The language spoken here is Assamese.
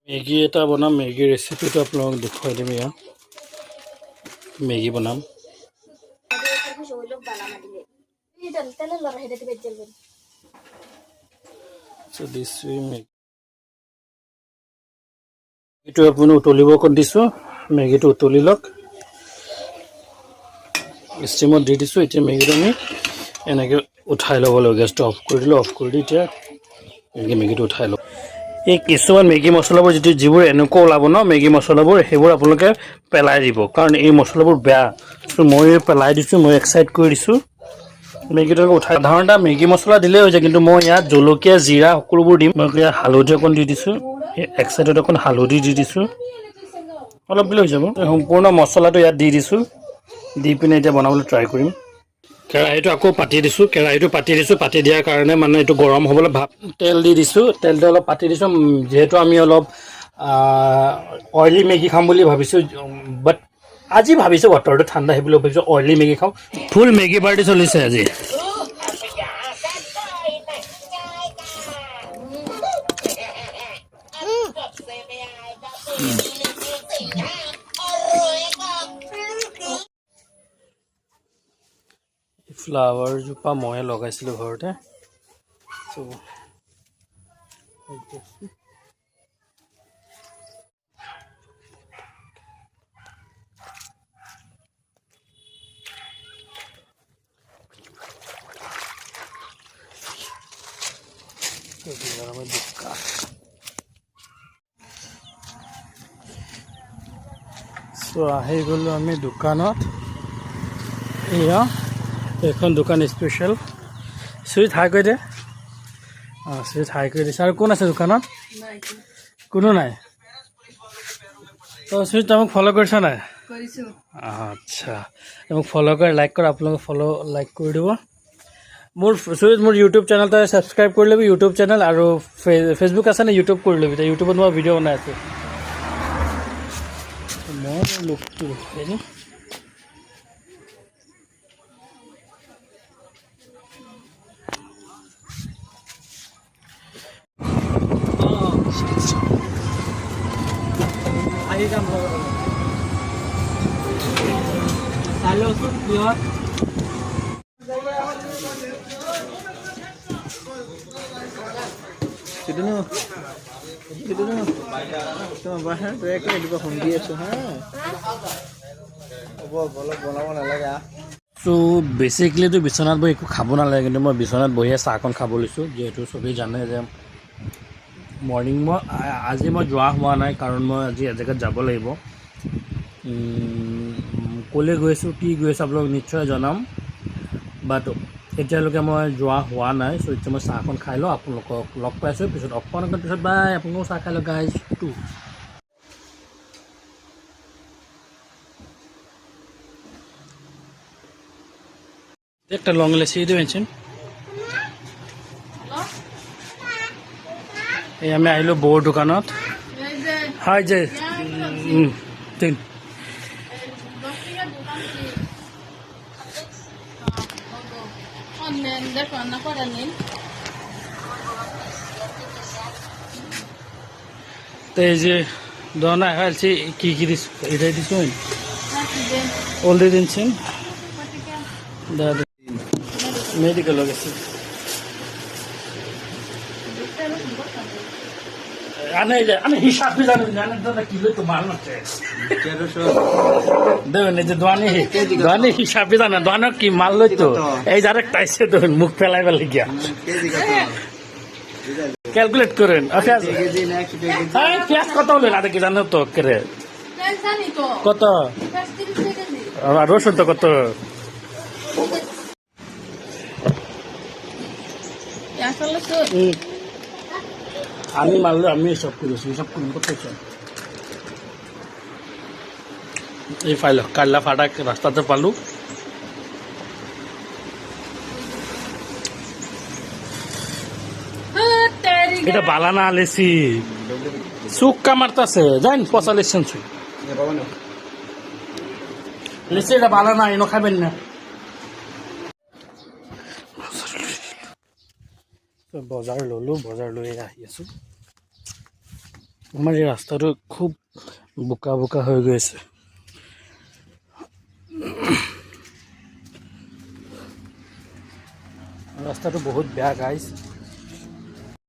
মেগী এটা বনাম মেগী ৰেচিপিটো আপোনালোকক দেখুৱাই দিম এয়া মেগী বনাম মেগীটো আপুনি উতলিব অকণ দিছোঁ মেগীটো উতলি লওক ষ্টিমত দি দিছোঁ এতিয়া মেগীটো আমি এনেকৈ উঠাই ল'ব লাগিব গেছটো অফ কৰি দিলোঁ অফ কৰি দি এতিয়া মেগীটো উঠাই লওক এই কিছুমান মেগী মছলাবোৰ যিবোৰ এনেকুৱা ওলাব ন মেগী মছলাবোৰ সেইবোৰ আপোনালোকে পেলাই দিব কাৰণ এই মছলাবোৰ বেয়া মই পেলাই দিছোঁ মই এক চাইড কৰি দিছোঁ মেগীটো উঠাই সাধাৰণতে মেগী মছলা দিলেই হৈ যায় কিন্তু মই ইয়াত জলকীয়া জিৰা সকলোবোৰ দিম মই ইয়াত হালধি অকণ দি দিছোঁ এক চাইডত অকণ হালধি দি দিছোঁ অলপ দিলে হৈ যাব সম্পূৰ্ণ মছলাটো ইয়াত দি দিছোঁ দি পিনে এতিয়া বনাবলৈ ট্ৰাই কৰিম কেৰাহীটো আকৌ পাতি দিছোঁ পাতি দিয়াৰ কাৰণে মানে এইটো গৰম হ'বলৈ ভাপ তেল দি দিছোঁ তেলটো অলপ পাতি দিছোঁ যিহেতু আমি অলপ অইলি মেগী খাম বুলি ভাবিছোঁ বাট আজি ভাবিছোঁ বতৰটো ঠাণ্ডা সেই বুলি ভাবিছোঁ অইলি মেগী খাওঁ ফুল মেগী পাৰ্টি চলিছে আজি ফ্লাৱাৰজোপা মই লগাইছিলোঁ ঘৰতে আহি গ'লোঁ আমি দোকানত এয়া এইখন দোকান স্পেচিয়েল চুইট হাই কৰি দে অঁ চুইট হাই কৰি দিছে আৰু কোন আছে দোকানত কোনো নাই তই চুইট তই মোক ফ'ল' কৰিছ নাই আচ্ছা মোক ফ'ল' কৰি লাইক কৰা আপোনালোকে লাইক কৰি দিব মোৰ ইউটিউব চেনেল তই ছাবস্ক্ৰাইব কৰি ল'বি ইউটিউব চেনেল আৰু ফেচবুক আছে নে ইউটিউব কৰি ল'বি তই ইউটিউবত মই ভিডিঅ' বনাই আছোঁ মই লুকটো আহি যাম চ' বেচিকেলিটো বিচনাত বহি একো খাব নালাগে কিন্তু মই বিচনাত বহিয়ে চাহকণ খাব লৈছোঁ যিহেতু চবেই জানে যে মৰ্ণিং আজি মই যোৱা হোৱা নাই কাৰণ মই আজি এজেগাত যাব লাগিব ক'লৈ গৈ আছোঁ কি গৈ আছোঁ আপোনালোক নিশ্চয় জনাম বাট এতিয়ালৈকে মই যোৱা হোৱা নাই চ' এতিয়া মই চাহখন খাই লওঁ আপোনালোকক লগ পাইছোঁ পিছত অকণমান পিছত বাই আপোনালোকেও চাহ খাই লওক গাইজ টু একটা লং লেচি দিবেন এই আমি আহিলোঁ বৌৰ দোকানত হয় যে তো এই যে দোকানে আছি কি দিচ্ছ এটাই দিচ্ছ অলরেডি দিচ্ছেন দাদা মেডিকেল গেছে আনে হিসাব भी জানেন জানেন দাদা কিলো তো মাল না দেখুন এই যে দোয়ানি হিসাব भी জানে দোয়ানো কি মাল লই তো এই যার একটা আইসে দেখুন মুখ ফেলাই ফেলে গিয়া ক্যালকুলেট করেন আচ্ছা পেঁয়াজ কত হলেন আদা কি জানো তো করে কত রসুন তো কত আমি মারলে আমি সব করেছি সব করতে চাই এই ফাইল কাল্লা ফাটা রাস্তাতে পালু এটা বালানা আলেছি সুক্কা মারতাছে জান পচা লেছেন সুই লেছে এটা বালানা এনো খাবেন না বজাৰ ললোঁ বজাৰ লৈ আহি আছোঁ আমাৰ এই ৰাস্তাটো খুব বোকা বোকা হৈ গৈ আছে। ৰাস্তাটো বহুত বেয়া গাইজ।